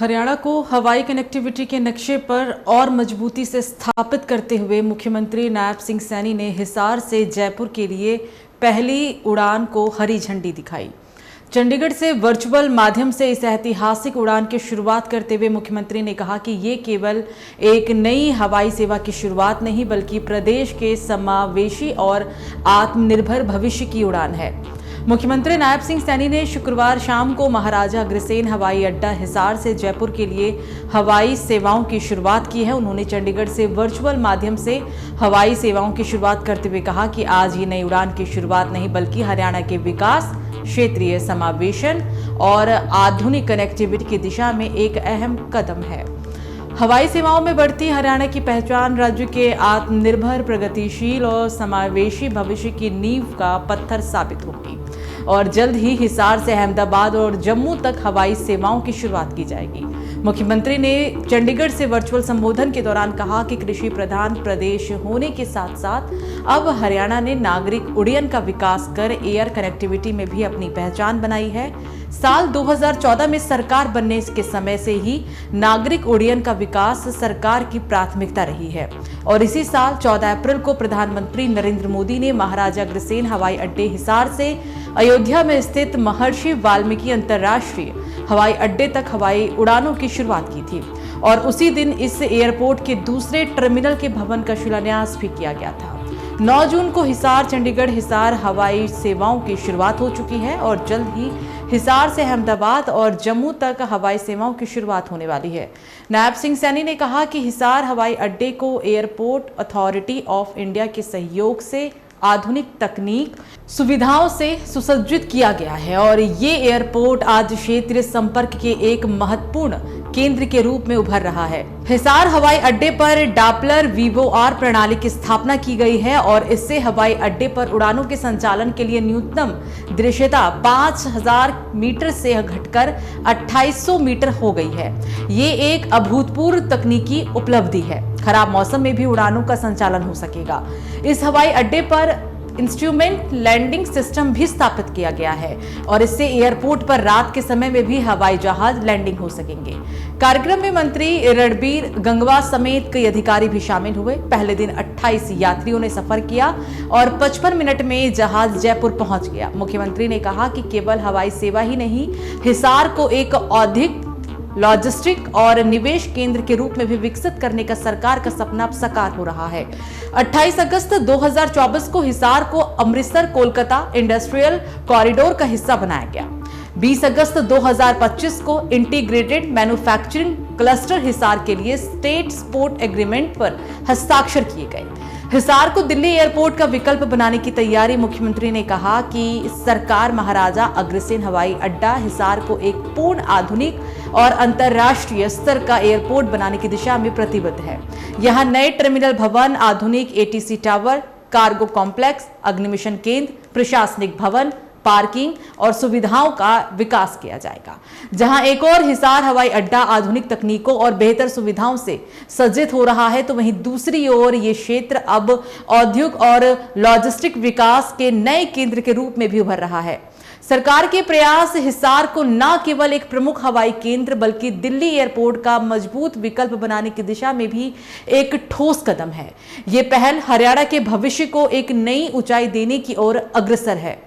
हरियाणा को हवाई कनेक्टिविटी के नक्शे पर और मजबूती से स्थापित करते हुए मुख्यमंत्री नायब सिंह सैनी ने हिसार से जयपुर के लिए पहली उड़ान को हरी झंडी दिखाई। चंडीगढ़ से वर्चुअल माध्यम से इस ऐतिहासिक उड़ान की शुरुआत करते हुए मुख्यमंत्री ने कहा कि ये केवल एक नई हवाई सेवा की शुरुआत नहीं बल्कि प्रदेश के समावेशी और आत्मनिर्भर भविष्य की उड़ान है। मुख्यमंत्री नायब सिंह सैनी ने शुक्रवार शाम को महाराजा अग्रसेन हवाई अड्डा हिसार से जयपुर के लिए हवाई सेवाओं की शुरुआत की है। उन्होंने चंडीगढ़ से वर्चुअल माध्यम से हवाई सेवाओं की शुरुआत करते हुए कहा कि आज ये नई उड़ान की शुरुआत नहीं बल्कि हरियाणा के विकास, क्षेत्रीय समावेशन और आधुनिक कनेक्टिविटी की दिशा में एक अहम कदम है। हवाई सेवाओं में बढ़ती हरियाणा की पहचान राज्य के आत्मनिर्भर, प्रगतिशील और समावेशी भविष्य की नींव का पत्थर साबित होगी और जल्द ही हिसार से अहमदाबाद और जम्मू तक हवाई सेवाओं की शुरुआत की जाएगी। मुख्यमंत्री ने चंडीगढ़ से वर्चुअल संबोधन के दौरान कहा कि कृषि प्रधान प्रदेश होने के साथ साथ अब हरियाणा ने नागरिक उड्डयन का विकास कर एयर कनेक्टिविटी में भी अपनी पहचान बनाई है। साल 2014 में सरकार बनने के समय से ही नागरिक उड्डयन का विकास सरकार की प्राथमिकता रही है और इसी साल 14 अप्रैल को प्रधानमंत्री नरेंद्र मोदी ने महाराजा अग्रसेन हवाई अड्डे हिसार से अयोध्या में स्थित महर्षि वाल्मीकि अंतर्राष्ट्रीय हवाई अड्डे तक हवाई उड़ानों की शुरुआत की थी और उसी दिन इस एयरपोर्ट के दूसरे टर्मिनल के भवन का शिलान्यास भी किया गया था। 9 जून को हिसार चंडीगढ़ हिसार हवाई सेवाओं की शुरुआत हो चुकी है और जल्द ही हिसार से अहमदाबाद और जम्मू तक हवाई सेवाओं की शुरुआत होने वाली है। नायब सिंह सैनी ने कहा कि हिसार हवाई अड्डे को एयरपोर्ट अथॉरिटी ऑफ इंडिया के सहयोग से आधुनिक तकनीक सुविधाओं से सुसज्जित किया गया है और ये एयरपोर्ट आज क्षेत्रीय संपर्क के एक महत्वपूर्ण केंद्र के रूप में उभर रहा है। हिसार हवाई अड्डे पर डॉपलर VOR प्रणाली की स्थापना की गई है और इससे हवाई अड्डे पर उड़ानों के संचालन के लिए न्यूनतम दृश्यता 5000 मीटर से घटकर 2800 मीटर हो गई है। ये एक अभूतपूर्व तकनीकी उपलब्धि है। खराब मौसम में भी उड़ानों का संचालन हो सकेगा। इस हवाई अड्डे पर इंस्ट्रूमेंट लैंडिंग सिस्टम भी स्थापित किया गया है और इससे एयरपोर्ट पर रात के समय में भी हवाई जहाज लैंडिंग हो सकेंगे। कार्यक्रम में मंत्री रणबीर गंगवा समेत कई अधिकारी भी शामिल हुए। पहले दिन 28 यात्रियों ने सफर किया और 55 मिनट में जहाज जयपुर पहुंच गया। मुख्यमंत्री ने कहा कि केवल हवाई सेवा ही नहीं, हिसार को एक औद्योगिक, लॉजिस्टिक और निवेश केंद्र के रूप में भी विकसित करने का सरकार का सपना साकार हो रहा है। 28 अगस्त 2024 को हिसार को अमृतसर कोलकाता इंडस्ट्रियल कॉरिडोर का हिस्सा बनाया गया। 20 अगस्त 2025 को इंटीग्रेटेड मैन्युफैक्चरिंग क्लस्टर हिसार के लिए स्टेट सपोर्ट एग्रीमेंट पर हस्ताक्षर किए गए। हिसार को दिल्ली एयरपोर्ट का विकल्प बनाने की तैयारी। मुख्यमंत्री ने कहा कि सरकार महाराजा अग्रसेन हवाई अड्डा हिसार को एक पूर्ण आधुनिक और अंतर्राष्ट्रीय स्तर का एयरपोर्ट बनाने की दिशा में प्रतिबद्ध है। यहां नए टर्मिनल भवन, आधुनिक ATC टावर, कार्गो कॉम्प्लेक्स, अग्निमिशन केंद्र, प्रशासनिक भवन, पार्किंग और सुविधाओं का विकास किया जाएगा। जहां एक और हिसार हवाई अड्डा आधुनिक तकनीकों और बेहतर सुविधाओं से सज्जित हो रहा है तो वहीं दूसरी ओर ये क्षेत्र अब औद्योगिक और लॉजिस्टिक विकास के नए केंद्र के रूप में भी उभर रहा है। सरकार के प्रयास हिसार को न केवल एक प्रमुख हवाई केंद्र बल्कि दिल्ली एयरपोर्ट का मजबूत विकल्प बनाने की दिशा में भी एक ठोस कदम है। ये पहल हरियाणा के भविष्य को एक नई ऊंचाई देने की ओर अग्रसर है।